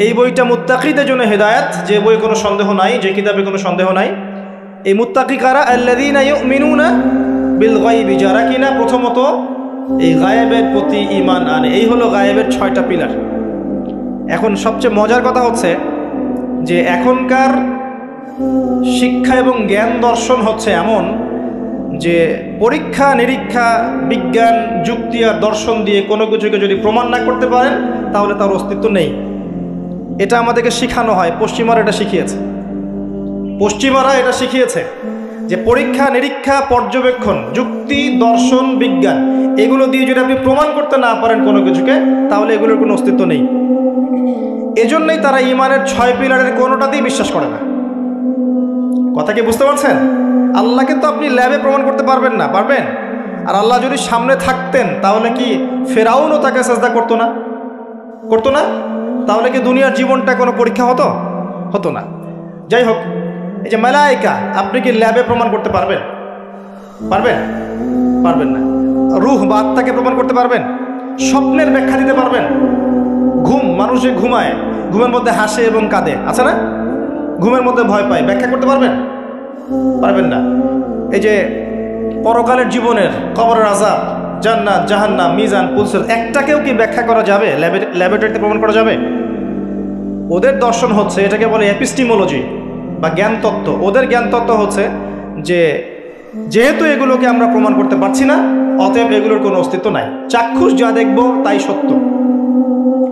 এই বইটা মুত্তাকিদের জন্য হেদায়েত, যে বই কোনো সন্দেহ নাই, যে কিতাবে কোনো সন্দেহ নাই। এই মুত্তাকি কারা? আল্লাযীনা ইউমিনুনা বিল গায়বি, যারা কিনা প্রথমত এই গায়েবের প্রতি ঈমান আনে। এই হলো গায়েবের 6টা পিলার। এখন সবচেয়ে মজার কথা হচ্ছে যে এখনকার শিক্ষা এবং জ্ঞান দর্শন হচ্ছে এমন যে পরীক্ষা নিরীক্ষা, বিজ্ঞান, যুক্তি আর দর্শন দিয়ে কোনো কিছুকে যদি প্রমাণ না করতে পারেন তাহলে তার অস্তিত্ব নেই। এটা আমাদেরকে শেখানো হয়, পশ্চিমারা এটা শিখিয়েছে। পশ্চিমারা এটা শিখিয়েছে যে পরীক্ষা নিরীক্ষা, পর্যবেক্ষণ, যুক্তি, দর্শন, বিজ্ঞান, এগুলো দিয়ে যদি আপনি প্রমাণ করতে না পারেন কোনো কিছুকে, তাহলে এগুলোর কোনো অস্তিত্ব নেই। এজন্যই তারা ঈমানের 6 পিলারের কোনোটাতেই বিশ্বাস করে না। কথা কি বুঝতে পারছেন? আল্লাহকে তো আপনি ল্যাবে প্রমাণ করতে পারবেন না, পারবেন? আর আল্লাহ যদি সামনে থাকতেন তাহলে কি ফেরাউনও তাকে সাজদা করতো না? করতো না? তাহলে কি দুনিয়ার জীবনটা কোনো পরীক্ষা হতো? হতো না। যাই হোক, এই যে মালায়েকা, আপনি কি ল্যাবে প্রমাণ করতে পারবেন? পারবেন? পারবেন না। রূহ বা আত্মাকে প্রমাণ করতে পারবেন? স্বপ্নের ব্যাখ্যা দিতে পারবেন? ঘুম, মানুষ যে ঘুমায়, ঘুমের মধ্যে হাসে এবং কাঁদে, আছে না? ঘুমের মধ্যে ভয় পায়, ব্যাখ্যা করতে পারবেন? পারবেন না। এই যে পরকালের জীবনের, কবরের আযাব, জান্নাত, জাহান্নাম, মিজান, পুলসিরাত, একটাকেও কি ব্যাখ্যা করা যাবে? ল্যাবরেটরিতে প্রমাণ করা যাবে? ওদের দর্শন হচ্ছে, এটাকে বলে এপিস্টিমোলজি বা জ্ঞানতত্ত্ব। ওদের জ্ঞানতত্ত্ব হচ্ছে যে যেহেতু এগুলোকে আমরা প্রমাণ করতে পারছি না, অতএব এগুলোর কোনো অস্তিত্ব নাই। চাক্ষুষ যা দেখব তাই সত্য।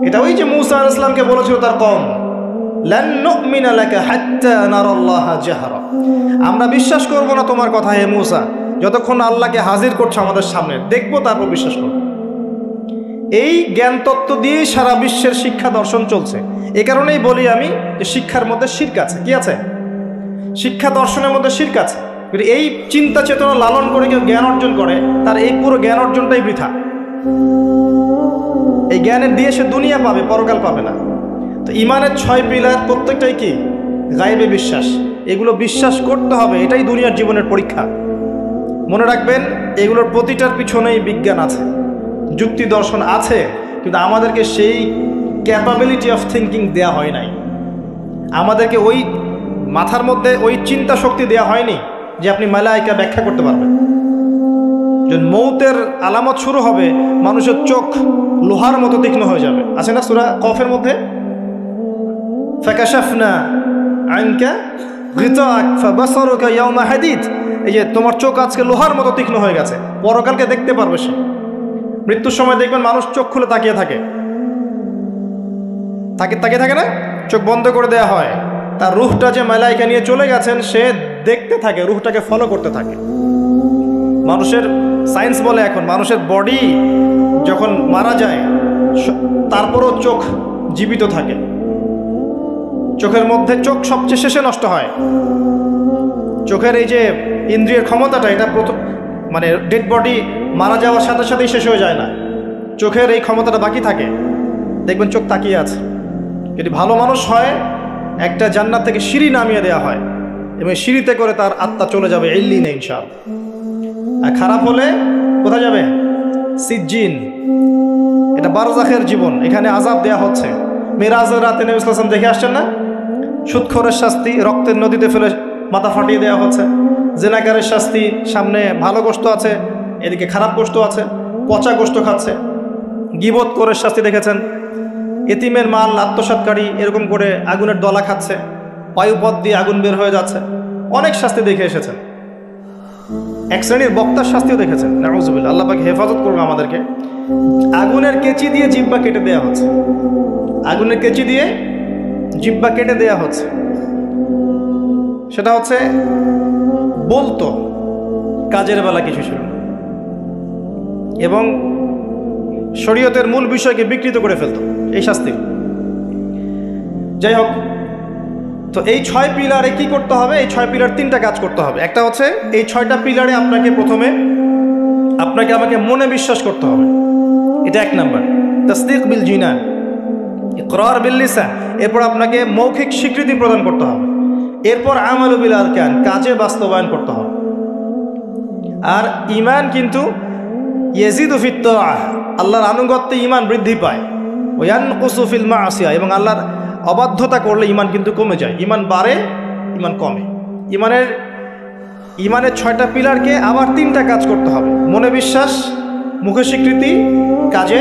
এটা ওই যে মূসা আলাইহিস সালামকে বলেছিল তার কওম, লান নুমিনা লাকা হাত্তা নারাল্লাহা জাহরা, আমরা বিশ্বাস করব না তোমার কথা হে মূসা যতক্ষণ আল্লাহকে হাজির করছো আমাদের সামনে, দেখবো তারপর বিশ্বাস করব। এই জ্ঞান তত্ত্ব দিয়েই সারা বিশ্বের শিক্ষা দর্শন চলছে। এ কারণেই বলি আমি যে শিক্ষার মধ্যে শিরক আছে। কি আছে? শিক্ষা দর্শনের মধ্যে শিরক আছে। এই চিন্তা চেতনা লালন করে কেউ জ্ঞান অর্জন করে, তার এই পুরো জ্ঞান অর্জনটাই বৃথা। এই জ্ঞানের দিয়ে সে দুনিয়া পাবে, পরকাল পাবে না। তো ইমানের 6 পিলার প্রত্যেকটাই কি? গায়েবে বিশ্বাস। এগুলো বিশ্বাস করতে হবে, এটাই দুনিয়ার জীবনের পরীক্ষা। মনে রাখবেন, এগুলোর প্রতিটার পিছনেই বিজ্ঞান আছে, যুক্তি দর্শন আছে, কিন্তু আমাদেরকে সেই ক্যাপাবিলিটি অফ থিঙ্কিং দেয়া হয় নাই। আমাদেরকে ওই মাথার মধ্যে ওই চিন্তা শক্তি দেয়া হয়নি যে আপনি মালায়েকা ব্যাখ্যা করতে পারবেন। যখন মৌতের আলামত শুরু হবে, মানুষের চোখ লোহার মতো তীক্ষ্ণ হয়ে যাবে। আছে না সূরা কফের মধ্যে, ফাকাশাফনা আনকা গিতাআক ফাবাসারুকা ইয়াওমা হাদিদ, এই যে তোমার চোখ আজকে লোহার মতো তীক্ষ্ণ হয়ে গেছে, পরকালকে দেখতে পারবে সে। মৃত্যুর সময় দেখবেন মানুষ চোখ খুলে তাকিয়ে থাকে, তাকিয়ে থাকে না, চোখ বন্ধ করে দেয়া হয়। তার রূহটা যে মালায়েকা নিয়ে চলে গেছেন সে দেখতে থাকে, রূহটাকে ফলো করতে থাকে। মানুষের সায়েন্স বলে এখন মানুষের বডি যখন মারা যায় তারপরও চোখ জীবিত থাকে। চোখের মধ্যে চোখ সবচেয়ে শেষে নষ্ট হয়। চোখের এই যে ইন্দ্রিয়ের ক্ষমতাটা, এটা প্রথম মানে ডেড বডি মারা যাওয়ার সাথে সাথেই শেষ হয়ে যায় না, চোখের এই ক্ষমতাটা বাকি থাকে। দেখবেন চোখ তাকিয়ে আছে। যদি ভালো মানুষ হয়, একটা জান্নাত থেকে সিঁড়ি নামিয়ে দেওয়া হয় এবং সিঁড়িতে করে তার আত্মা চলে যাবে ইল্লিনে ইনশাআল্লাহ। আর খারাপ হলে কোথায় যাবে? সিজ্জিন। এটা বারজাখের জীবন, এখানে আযাব দেয়া হচ্ছে। মিরাজের রাতে নবী সাল্লাল্লাহু আলাইহি ওয়াসাল্লাম দেখে আসছেন না? সুদখোরের শাস্তি রক্তের নদীতে ফেলে মাথা ফাটিয়ে দেওয়া হচ্ছে। জেনাকারের শাস্তি, সামনে ভালো গোশত আছে, এদিকে খারাপ গোশত আছে, পচা গোশত খাচ্ছে। গীবত করে শাস্তি দেখেছেন, এতিমের মাল আত্মসাৎকারী এরকম করে আগুনের দলা খাচ্ছে, বায়ুপথ দিয়ে আগুন বের হয়ে যাচ্ছে। অনেক শাস্তি দেখে এসেছেন। এক শ্রেণীর বক্তার শাস্তিও দেখেছেন। নাউযুবিল্লাহ, আল্লাহ পাক হেফাজত করবে আমাদেরকে। আগুনের কেচি দিয়ে জিহ্বা কেটে দেওয়া হচ্ছে, আগুনের কেচি দিয়ে জিহ্বা কেটে দেওয়া হচ্ছে। সেটা হচ্ছে বলতো, কাজের বেলা কিছু ছিল না, এবং শরীয়তের মূল বিষয়কে বিকৃত করে ফেলতো এই শাস্তি। যাই হোক, তো এই 6 পিলারে কি করতে হবে? এই 6 পিলার 3টা কাজ করতে হবে। একটা হচ্ছে এই 6টা পিলারে আপনাকে প্রথমে আমাকে মনে বিশ্বাস করতে হবে, এটা 1 নাম্বার। তাসদীক বিল জিনান, ইকরার বিল লিসান। এরপর আপনাকে মৌখিক স্বীকৃতি প্রদান করতে হবে। এরপর আমালু বিল আরকান, কাজে বাস্তবায়ন করতে হবে। আর ঈমান কিন্তু ইয়াজিদু ফিত তাআহ, আল্লাহর আনুগত্যে ঈমান বৃদ্ধি পায়। ওয়া ইয়ানকুসু ফিল মাসিয়া, এবং আল্লাহর অবাধ্যতা করলে ঈমান কিন্তু কমে যায়। ঈমান বাড়ে, ঈমান কমে। ঈমানের 6টা পিলারকে আবার 3টা কাজ করতে হবে: মনে বিশ্বাস, মুখে স্বীকৃতি, কাজে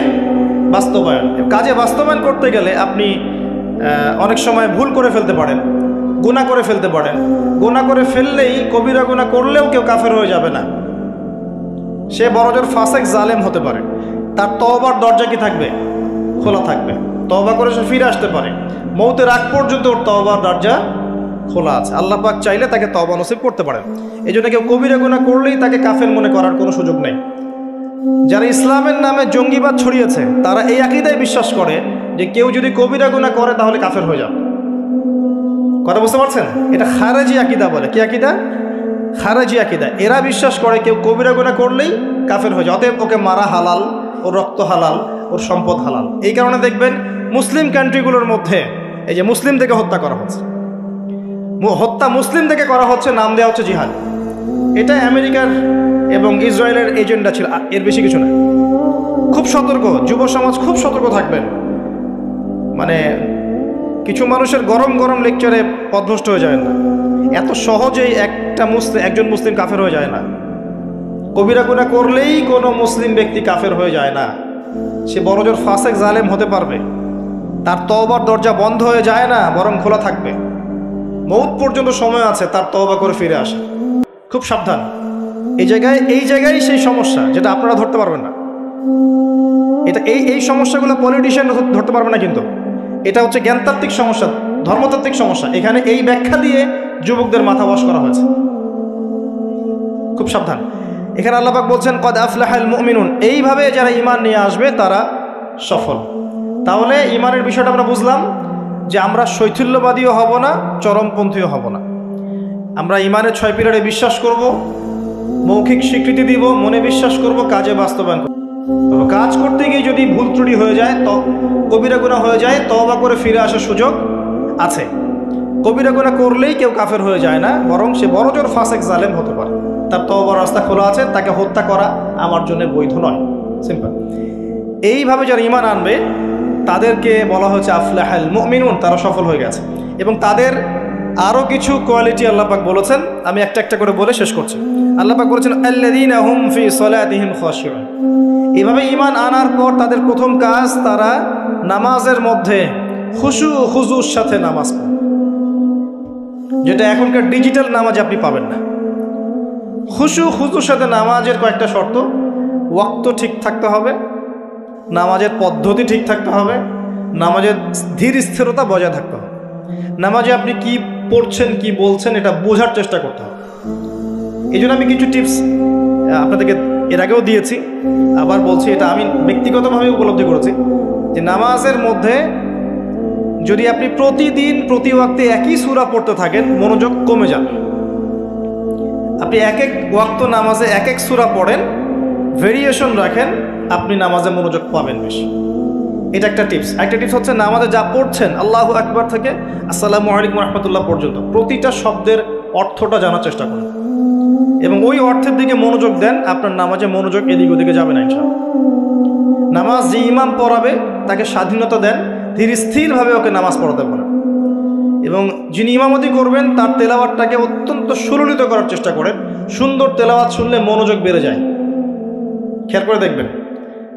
বাস্তবায়ন। কাজে বাস্তবায়ন করতে গেলে আপনি অনেক সময় ভুল করে ফেলতে পারেন, গুনাহ করে ফেলতে পারেন। গুনাহ করে ফেললেই, কবিরা গুনাহ করলেও কেউ কাফের হয়ে যাবে না, সে বড়জোর ফাসেক জালেম হতে পারে। তার তওবার দরজা কি থাকবে? খোলা থাকবে। তওবা করে সে ফিরে আসতে পারে। মৌতের আগ পর্যন্ত ওর তওবার দরজা খোলা আছে। আল্লাহ পাক চাইলে তাকে তওবা নসিব করতে পারেন। এই জন্য কেউ কবিরা গুনাহ করলেই তাকে কাফের মনে করার কোনো সুযোগ নেই। যারা ইসলামের নামে জঙ্গিবাদ ছড়িয়েছে তারা এই আকীদায় বিশ্বাস করে যে কেউ যদি কবিরা গুনাহ করে তাহলে কাফের হয়ে যাবে। কথা বুঝতে পারছেন? এটা খারেজি আকীদা বলে। কি আকীদা? খারেজি আকীদা। এরা বিশ্বাস করে কেউ কবিরা গুনাহ করলেই কাফের হয়ে যায়, অতএব ওকে মারা হালাল, ওর রক্ত হালাল, ওর সম্পদ হালাল। এই কারণে দেখবেন মুসলিম কান্ট্রিগুলোর মধ্যে এই যে মুসলিম থেকে হত্যা করা হচ্ছে, হত্যা মুসলিম থেকে করা হচ্ছে, নাম দেওয়া হচ্ছে জিহাদ। এটা আমেরিকার এবং ইসরায়েলের এজেন্ডা ছিল, এর বেশি কিছু না। খুব সতর্ক, যুব সমাজ খুব সতর্ক থাকবেন। মানে কিছু মানুষের গরম গরম লেকচারে পথভ্রষ্ট হয়ে যায় না। এত সহজেই একজন মুসলিম কাফের হয়ে যায় না। কবিরা গুনাহ করলেই কোনো মুসলিম ব্যক্তি কাফের হয়ে যায় না। সে বড়জোর ফাসেক জালেম হতে পারবে, তার তওবার দরজা বন্ধ হয়ে যায় না, বরং খোলা থাকবে। মৌত পর্যন্ত সময় আছে তার তওবা করে ফিরে আসে। খুব সাবধান। এই জায়গায় সেই সমস্যা যেটা আপনারা ধরতে পারবেন না। এটা এই সমস্যাগুলো পলিটিশিয়ান ধরতে পারবে না, কিন্তু এটা হচ্ছে জ্ঞানতাত্ত্বিক সমস্যা, ধর্মতাত্ত্বিক সমস্যা। এখানে এই ব্যাখ্যা দিয়ে যুবকদের মাথা ওয়াশ করা হয়েছে। খুব সাবধান। এখানে আল্লাহ পাক বলছেন কদ আফলাহাল মুমিনুন, এইভাবে যারা ঈমান নিয়ে আসবে তারা সফল। তাহলে ঈমানের বিষয়টা আমরা বুঝলাম যে আমরা শৈথিল্যবাদীও হব না, চরমপন্থীও হব না। আমরা ঈমানের 6 পিলারে বিশ্বাস করব, মৌখিক স্বীকৃতি দিব, মনে বিশ্বাস করব, কাজে বাস্তবায়ন করব। কাজ করতে গিয়ে যদি ভুল ত্রুটি হয়ে যায়, কবিরা গুনাহ হয়ে যায়, তওবা করে ফিরে আসার সুযোগ আছে। কবিরা গুনাহ করলেই কেউ কাফের হয়ে যায় না, বরং সে বড়জোর ফাসেক জালেম হতে পারে। তার তওবার রাস্তা খোলা আছে, তাকে হত্যা করা আমার জন্য বৈধ নয়। সিম্পল। এইভাবে যারা ঈমান আনবে তাদেরকে বলা হচ্ছে আফলাহাল মুমিনুন, তারা সফল হয়ে গেছে। এবং তাদের আরও কিছু কোয়ালিটি আল্লাহ পাক বলেছেন, আমি একটা একটা করে বলে শেষ করছি। আল্লাহ পাক বলেছেন আল্লাযীনা হুম ফি সলাতিহিম খাশিউন। এভাবে ঈমান আনার পর তাদের প্রথম কাজ, তারা নামাজের মধ্যে খুশু খুজুর সাথে নামাজ পড়ে, যেটা এখনকার ডিজিটাল নামাজে আপনি পাবেন না। খুশু খুজুর সাথে নামাজের কয়েকটা শর্ত: ওয়াক্ত ঠিক থাকতে হবে, নামাজের পদ্ধতি ঠিক থাকতে হবে, নামাজের ধীর স্থিরতা বজায় থাকতে হবে, নামাজে আপনি কি পড়ছেন কি বলছেন এটা বোঝার চেষ্টা করতে হবে। এই জন্য আমি কিছু টিপস আপনাদেরকে এর আগেও দিয়েছি, আবার বলছি, এটা আমি ব্যক্তিগতভাবে উপলব্ধি করেছি যে নামাজের মধ্যে যদি আপনি প্রতিদিন প্রতি ওয়াক্তে একই সূরা পড়তে থাকেন, মনোযোগ কমে যাবে। আপনি এক এক ওয়াক্ত নামাজে এক এক সূরা পড়েন, ভেরিয়েশন রাখেন, আপনি নামাজে মনোযোগ পাবেন বেশি। এটা একটা টিপস। একটা টিপস হচ্ছে নামাজে যা পড়ছেন আল্লাহু আকবার থেকে আসসালামু আলাইকুম রাহমাতুল্লাহ পর্যন্ত প্রতিটা শব্দের অর্থটা জানার চেষ্টা করুন এবং ওই অর্থের দিকে মনোযোগ দেন। আপনার নামাজে মনোযোগ এদিক ওদিকে যাবে না ইনশাআল্লাহ। নামাজ যে ইমাম পড়াবে তাকে স্বাধীনতা দেন, ধীর স্থিরভাবে ওকে নামাজ পড়াতে পারেন এবং যিনি ইমামতি করবেন তার তেলাওয়াতটাকে অত্যন্ত সুললিত করার চেষ্টা করেন। সুন্দর তেলাওয়াত শুনলে মনোযোগ বেড়ে যায়, খেয়াল করে দেখবেন।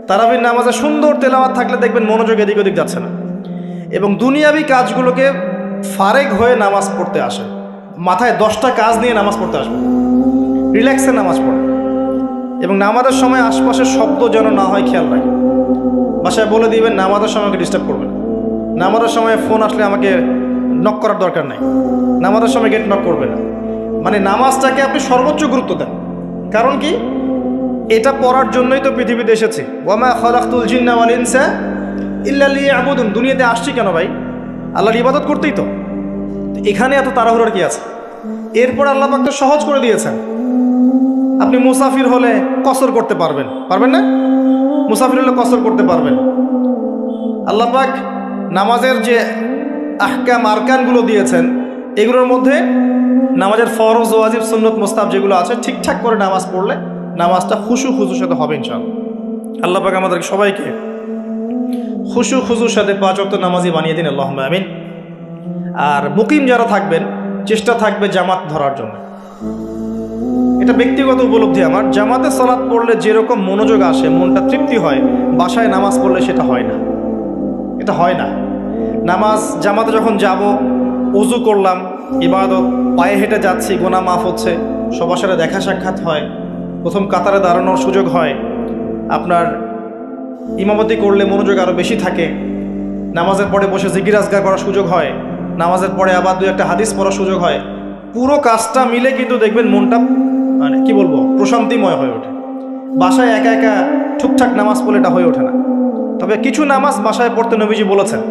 তারাবির নামাজে সুন্দর তেলাওয়াত থাকলে দেখবেন মনোযোগ এদিক ওদিক যাচ্ছে না। এবং দুনিয়াবি কাজগুলোকে ফারেক হয়ে নামাজ পড়তে আসে, মাথায় 10টা কাজ নিয়ে নামাজ পড়তে আসবে, রিল্যাক্সে নামাজ পড়ে। এবং নামাজের সময় আশপাশের শব্দ যেন না হয় খেয়াল রাখেন। বাসায় বলে দিবেন নামাজের সময় আমাকে ডিস্টার্ব করবেন। নামাজের সময় ফোন আসলে আমাকে নক করার দরকার নাই, নামাজের সময় গেট নক করবে না। মানে নামাজটাকে আপনি সর্বোচ্চ গুরুত্ব দেন। কারণ কি, এটা পড়ার জন্যই তো পৃথিবীতে এসেছি। ওয়ামা খালাকতুল জিন্না ওয়াল ইনসা ইল্লা লিয়াবুদুন। দুনিয়াতে আসছি কেন ভাই? আল্লাহর ইবাদত করতেই তো। এখানে এত তাড়াহুড়োর কি আছে? এরপর আল্লাহ পাক তো সহজ করে দিয়েছেন। আপনি মুসাফির হলে কসর করতে পারবেন, পারবেন না? মুসাফির হলে কসর করতে পারবেন। আল্লাহ পাক নামাজের যে আহকাম আরকানগুলো দিয়েছেন, এগুলোর মধ্যে নামাজের ফরজ ওয়াজিব সুন্নত মুস্তাহাব যেগুলো আছে, ঠিকঠাক করে নামাজ পড়লে নামাজটা খুশু খুজুর সাথে হবে ইনশাআল্লাহ। আল্লাহ পাক আমাদেরকে সবাইকে খুশু খুজুর সাথে 5 ওয়াক্ত নামাজি বানিয়ে দিন, আল্লাহুম্মা আমিন। আর মুকিম যারা থাকবেন, চেষ্টা থাকবে জামাত ধরার জন্য। এটা ব্যক্তিগত উপলব্ধি আমার। জামাতে সালাত পড়লে যেরকম মনোযোগ আসে, মনটা তৃপ্তি হয়, বাসায় নামাজ পড়লে সেটা হয় না। এটা হয় না। নামাজ জামাতে যখন যাব, ওযু করলাম, ইবাদত, পায়ে হেঁটে যাচ্ছি, গুনাহ মাফ হচ্ছে, সবার সাথে দেখা সাক্ষাৎ হয়, প্রথম কাতারে দাঁড়ানোর সুযোগ হয়, আপনার ইমামতি করলে মনোযোগ আরও বেশি থাকে, নামাজের পরে বসে জিকির আজকার করার সুযোগ হয়, নামাজের পরে আবার 2-1টা হাদিস পড়ার সুযোগ হয়। পুরো কাজটা মিলে কিন্তু দেখবেন মনটা মানে কি বলবো, প্রশান্তিময় হয়ে ওঠে। বাসায় একা একা ঠিকঠাক নামাজ পড়লে এটা হয়ে ওঠে না। তবে কিছু নামাজ বাসায় পড়তে নবীজি বলেছেন,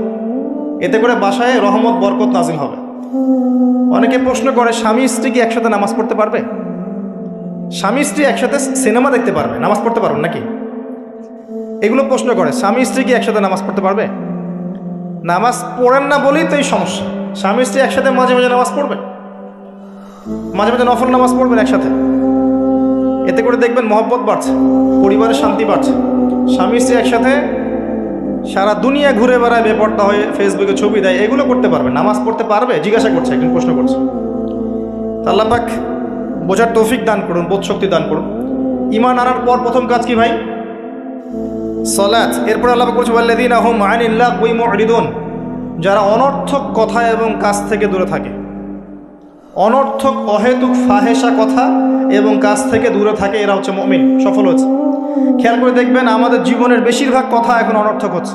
এতে করে বাসায় রহমত বরকত নাজিল হবে। অনেকে প্রশ্ন করে, স্বামী স্ত্রী কি একসাথে নামাজ পড়তে পারবে? স্বামী স্ত্রী একসাথে সিনেমা দেখতে পারবে, নামাজ পড়তে পারবেন নাকি? এগুলো প্রশ্ন করে। স্বামী স্ত্রী কি একসাথে নামাজ পড়তে পারবে? নামাজ পড়েন না বলেই তো এই সমস্যা। স্বামী স্ত্রী একসাথে মাঝে মাঝে নামাজ পড়বে, মাঝে মাঝে নফল নামাজ পড়বেন একসাথে। এতে করে দেখবেন মহব্বত বাড়ছে, পরিবারের শান্তি বাড়ছে। স্বামী স্ত্রী একসাথে সারা দুনিয়া ঘুরে বেড়ায়, বেপরোয়া হয়ে ফেসবুকে ছবি দেয়, এগুলো করতে পারবে, নামাজ পড়তে পারবে? জিজ্ঞাসা করছে, একজন প্রশ্ন করছে। আল্লাহ পাক বোঝার তৌফিক দান করুন, বোধ শক্তি দান করুন। ঈমান আনার পর প্রথম কাজ কি ভাই? সালাত। এরপর আল্লাহ পাক বলছে ওয়াল্লাযীনা হুম আনিল লাগwi মু'রিদুন, যারা অনর্থক কথা এবং কাজ থেকে দূরে থাকে। অনর্থক অহেতুক ফাহেসা কথা এবং কাজ থেকে দূরে থাকে, এরা হচ্ছে মুমিন, সফল হচ্ছে। খেয়াল করে দেখবেন আমাদের জীবনের বেশিরভাগ কথা এখন অনর্থক হচ্ছে,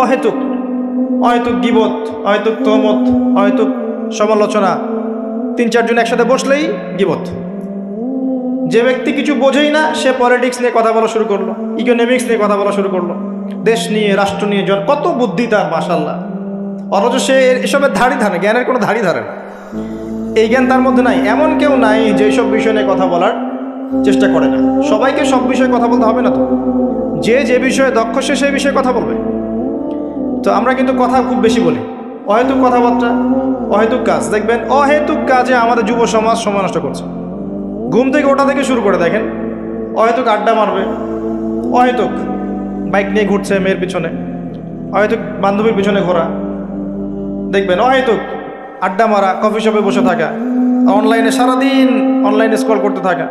অহেতুক, অহেতুক গীবত, অহেতুক তহমত, অহেতুক সমালোচনা। 3-4 জন একসাথে বসলেই গীবত। যে ব্যক্তি কিছু বোঝেই না সে পলিটিক্স নিয়ে কথা বলা শুরু করলো, ইকোনমিক্স নিয়ে কথা বলা শুরু করলো, দেশ নিয়ে, রাষ্ট্র নিয়ে, কত বুদ্ধি তার মাশাআল্লাহ, অথচ সে এসবের ধারই ধারে, জ্ঞানের কোনো ধারই ধারে না। এই জ্ঞান তার মধ্যে নাই। এমন কেউ নাই যে সব বিষয় নিয়ে কথা বলার চেষ্টা করে না। সবাইকে সব বিষয়ে কথা বলতে হবে না তো, যে যে বিষয়ে দক্ষ সে সেই বিষয়ে কথা বলবে। তো আমরা কিন্তু কথা খুব বেশি বলি, অহেতুক কথাবার্তা, অহেতুক কাজ। দেখবেন অহেতুক কাজে আমাদের যুব সমাজ সময় নষ্ট করছে। ঘুম থেকে ওটা থেকে শুরু করে দেখেন, অহেতুক আড্ডা মারবে, অহেতুক বাইক নিয়ে ঘুরছে মেয়ের পিছনে, অহেতুক বান্ধবীর পিছনে ঘোরা, দেখবেন অহেতুক আড্ডা মারা, কফি শপে বসে থাকা, অনলাইনে সারাদিন অনলাইনে স্ক্রল করতে থাকা,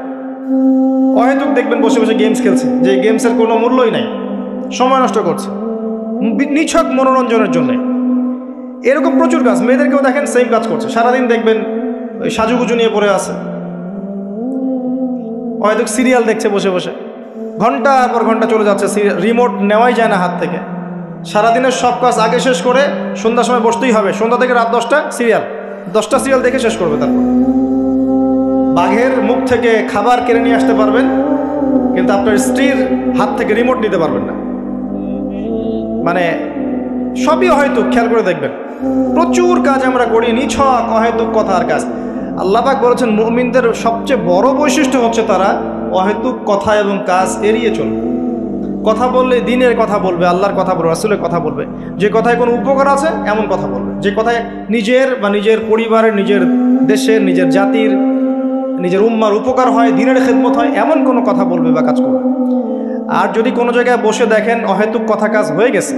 অহেতুক দেখবেন বসে বসে গেমস খেলছে, যে গেমসের কোনো মূল্যই নাই, সময় নষ্ট করছে নিছক মনোরঞ্জনের জন্য। এরকম প্রচুর কাজ, মেয়েদেরকেও দেখেন সেম কাজ করছে, সারাদিন দেখবেন ওই সাজুগুজু নিয়ে পড়ে আছে, অহেতুক সিরিয়াল দেখছে বসে বসে, ঘন্টার পর ঘন্টা চলে যাচ্ছে, রিমোট নেওয়াই যায় না হাত থেকে। সারাদিনের সব কাজ আগে শেষ করে সন্ধ্যার সময় বসতেই হবে, সন্ধ্যা থেকে রাত 10টা সিরিয়াল, 10টা সিরিয়াল দেখে শেষ করবে। তারপর বাঘের মুখ থেকে খাবার কেড়ে নিয়ে আসতে পারবেন, কিন্তু আপনার স্ত্রীর হাত থেকে রিমোট নিতে পারবেন না। মানে সবই হয়তো, খেয়াল করে দেখবেন প্রচুর কাজ আমরা করি, নিছক অহেতুক কথার কাজ। আল্লাহ পাক বলেছেন মুমিনদের সবচেয়ে বড় বৈশিষ্ট্য হচ্ছে তারা অহেতুক কথা এবং কাজ এড়িয়ে চলবে। কথা বললে দিনের কথা বলবে, আল্লাহর কথা বলবে, রাসূলের কথা বলবে, যে কথায় কোনো উপকার আছে এমন কথা বলবে, যে কথায় নিজের বা নিজের পরিবারের, নিজের দেশের, নিজের জাতির, নিজের উম্মার উপকার হয়, দিনের খেদমত হয়, এমন কোনো কথা বলবে বা কাজ করবে। আর যদি কোনো জায়গায় বসে দেখেন অহেতুক কথা কাজ হয়ে গেছে,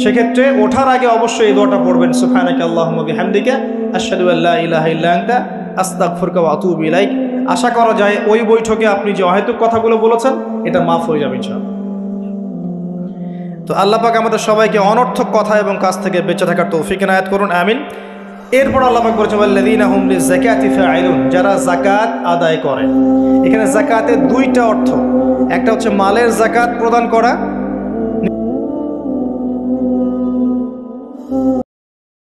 সেক্ষেত্রে ওঠার আগে অবশ্যই এই দোয়াটা পড়বেন, সুবহানাকা আল্লাহুম্মা বিহামদিকা আশহাদু আল্লা ইলাহা ইল্লা আনতা আস্তাগফিরুকা ওয়া আতুবু ইলাইক। আশা করা যায় ওই বৈঠকে আপনি যে অহেতুক কথাগুলো বলেছেন এটা মাফ হয়ে যাবে ইনশাআল্লাহ। তো আল্লাহ পাক আমাদের সবাইকে অনর্থক কথা এবং কাজ থেকে বেঁচে থাকার তৌফিক এনায়েত করুন, আমিন। এরপর আল্লাহ পাক বলেছেন ওয়াল্লাযীনা হুম লিযাকাতি ফাঈলুন, যারা যাকাত আদায় করে। এখানে যাকাতের দুইটা অর্থ, একটা হচ্ছে মালের যাকাত প্রদান করা,